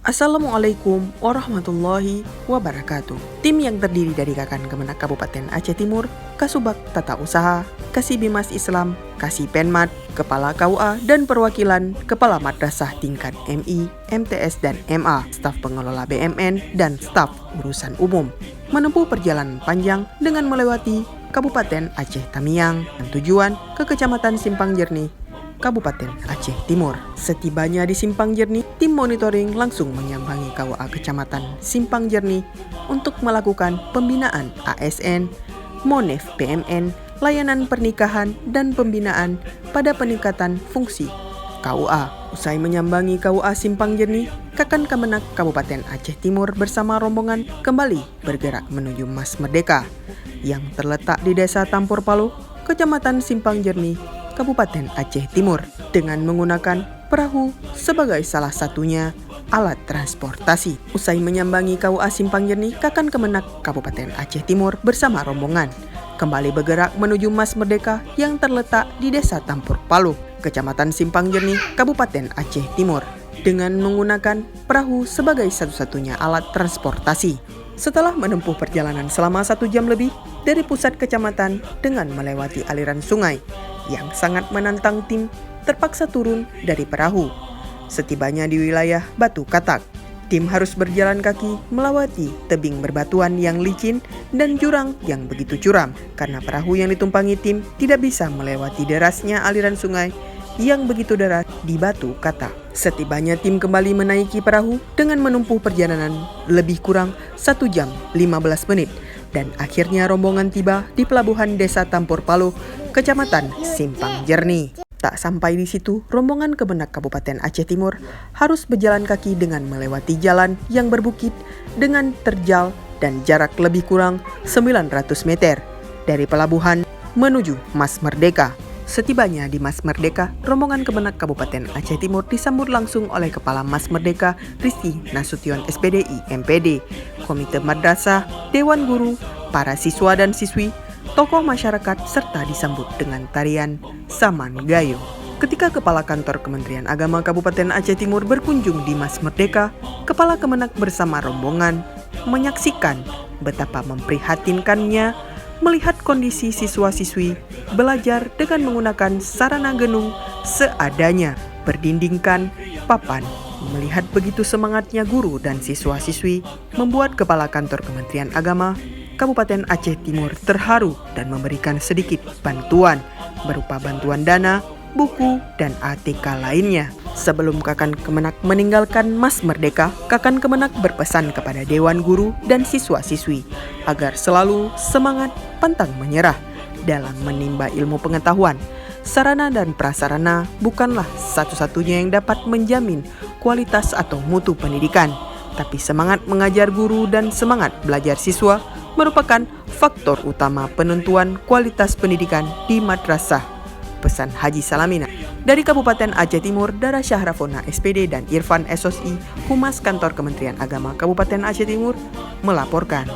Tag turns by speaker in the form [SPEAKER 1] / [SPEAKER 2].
[SPEAKER 1] Assalamualaikum warahmatullahi wabarakatuh. Tim yang terdiri dari Kakan Kemenak Kabupaten Aceh Timur, Kasubag Tata Usaha, Kasibimas Islam, Kasipenmat, Kepala KUA, dan perwakilan Kepala Madrasah tingkat MI, MTS, dan MA, staf pengelola BMN, dan staf urusan umum menempuh perjalanan panjang dengan melewati Kabupaten Aceh Tamiang dan tujuan ke Kecamatan Simpang Jernih, Kabupaten Aceh Timur. Setibanya di Simpang Jernih, tim monitoring langsung menyambangi KUA Kecamatan Simpang Jernih untuk melakukan pembinaan ASN, Monef BMN, layanan pernikahan, dan pembinaan pada peningkatan fungsi KUA. Usai menyambangi KUA Simpang Jernih, Kakan Kemenak Kabupaten Aceh Timur bersama rombongan kembali bergerak menuju Mas Merdeka yang terletak di Desa Tampur Palu, Kecamatan Simpang Jernih, Kabupaten Aceh Timur, dengan menggunakan perahu sebagai salah satunya alat transportasi. Usai menyambangi KUA Simpang Jernih, Kakan Kemenak Kabupaten Aceh Timur bersama rombongan kembali bergerak menuju Mas Merdeka yang terletak di Desa Tampur Palu, Kecamatan Simpang Jernih, Kabupaten Aceh Timur, dengan menggunakan perahu sebagai satu-satunya alat transportasi. Setelah menempuh perjalanan selama 1 jam lebih dari pusat kecamatan dengan melewati aliran sungai yang sangat menantang, tim terpaksa turun dari perahu. Setibanya di wilayah Batu Katak, tim harus berjalan kaki melewati tebing berbatuan yang licin dan jurang yang begitu curam karena perahu yang ditumpangi tim tidak bisa melewati derasnya aliran sungai yang begitu deras di Batu Katak. Setibanya tim kembali menaiki perahu dengan menempuh perjalanan lebih kurang 1 jam 15 menit dan akhirnya rombongan tiba di pelabuhan Desa Tampur Palu, Kecamatan Simpang Jernih. Tak sampai di situ, rombongan Kemenak Kabupaten Aceh Timur harus berjalan kaki dengan melewati jalan yang berbukit dengan terjal dan jarak lebih kurang 900 meter dari pelabuhan menuju Mas Merdeka. Setibanya di Mas Merdeka, rombongan Kemenak Kabupaten Aceh Timur disambut langsung oleh Kepala Mas Merdeka Rizky Nasution SPDI MPD, Komite Madrasah, Dewan Guru, para siswa dan siswi, tokoh masyarakat, serta disambut dengan tarian Saman Gayo. Ketika Kepala Kantor Kementerian Agama Kabupaten Aceh Timur berkunjung di Mas Merdeka, Kepala Kemenak bersama rombongan menyaksikan betapa memprihatinkannya melihat kondisi siswa-siswi belajar dengan menggunakan sarana genung seadanya, berdindingkan papan. Melihat begitu semangatnya guru dan siswa-siswi membuat Kepala Kantor Kementerian Agama Kabupaten Aceh Timur terharu dan memberikan sedikit bantuan berupa bantuan dana, buku, dan ATK lainnya. Sebelum Kakan Kemenak meninggalkan Mas Merdeka, Kakan Kemenak berpesan kepada Dewan Guru dan siswa-siswi agar selalu semangat pantang menyerah dalam menimba ilmu pengetahuan. Sarana dan prasarana bukanlah satu-satunya yang dapat menjamin kualitas atau mutu pendidikan, tapi semangat mengajar guru dan semangat belajar siswa merupakan faktor utama penentuan kualitas pendidikan di madrasah. Pesan Haji Salamina. Dari Kabupaten Aceh Timur, Dara Syahrafona SPD dan Irfan SOSI, Humas Kantor Kementerian Agama Kabupaten Aceh Timur, melaporkan.